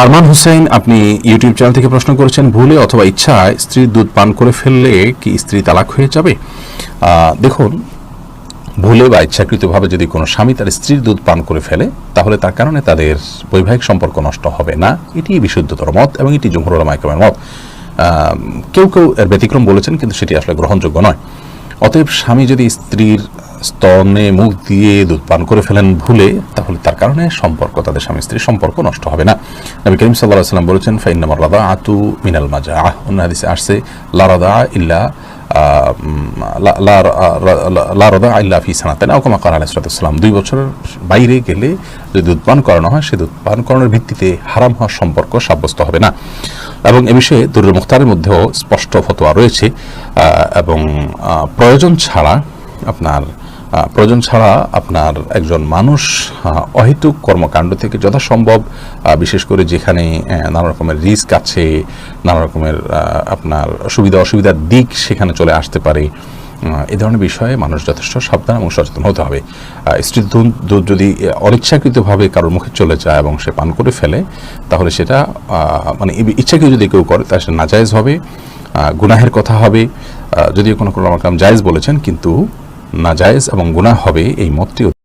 আরমান হুসাইন, আপনি YouTube channel থেকে প্রশ্ন করেছেন, ভুলে অথবা ইচ্ছায় স্ত্রীর দুধ পান করে ফেললে কি স্ত্রী তালাক হয়ে যাবে? দেখুন, ভুলে বা ইচ্ছাকৃতভাবে যদি কোনো স্বামী তার স্ত্রীর দুধ পান করে ফেলে, তাহলে তার কারণে তাদের বৈবাহিক সম্পর্ক নষ্ট হবে না। এটি বিশুদ্ধতর মত এবং এটি জমহুর উলামা ইকরামের মত। কেউ কেউ এর ব্যতিক্রম বলেছেন, কিন্তু সেটি আসলে গ্রহণযোগ্য নয়। অতএব স্বামী যদি স্ত্রীর স্তনে মুখ দিয়ে দুধ পান করে ফেলেন ভুলে, তাহলে তার কারণে সম্পর্ক, তাদের স্বামী স্ত্রীর সম্পর্ক নষ্ট হবে না। নবী করিম সাল্লাল্লাহু আলাইহি ওয়াসাল্লাম বলেছেন, ফাইন্নামার রাদাআতু মিনাল মাজাআহ। অন্য হাদিসে আসছে, লা রাদাআ ইল্লা লা রাদাআ ইল্লা ফি সানাতাইন আও কামা ক্বালা আলাইহিস সালাতু ওয়াস সালাম। 2 বছরের বাইরে গেলে যদি দুধ পান করানো হয়, সে দুধ পান করানোর ভিত্তিতে হারাম হওয়ার সম্পর্ক সাব্যস্ত হবে না। এবং এ বিষয়ে দুরুল মুখতারের মধ্যেও স্পষ্ট ফতোয়া রয়েছে। এবং প্রয়োজন ছাড়া আপনার একজন মানুষ অহেতুক কর্মকাণ্ড থেকে যথাসম্ভব, বিশেষ করে যেখানে নানা রকমের রিস্ক আছে, নানা রকমের আপনার সুবিধা অসুবিধার দিক সেখানে চলে আসতে পারে, এই ধরনের বিষয়ে মানুষ যথেষ্ট সাবধান এবং সচেতন হতে হবে। স্ত্রীর দুধ যদি অনিচ্ছাকৃতভাবে কারোর মুখে চলে যায় এবং সে পান করে ফেলে, তাহলে সেটা মানে ইচ্ছাকৃত যদি কেউ করে, তাহলে সেটা নাজায়েজ হবে, গুনাহের কথা হবে। যদিও কোনো জায়েজ বলেছেন, কিন্তু নাজায়েজ এবং গুনাহ হবে এই মতটি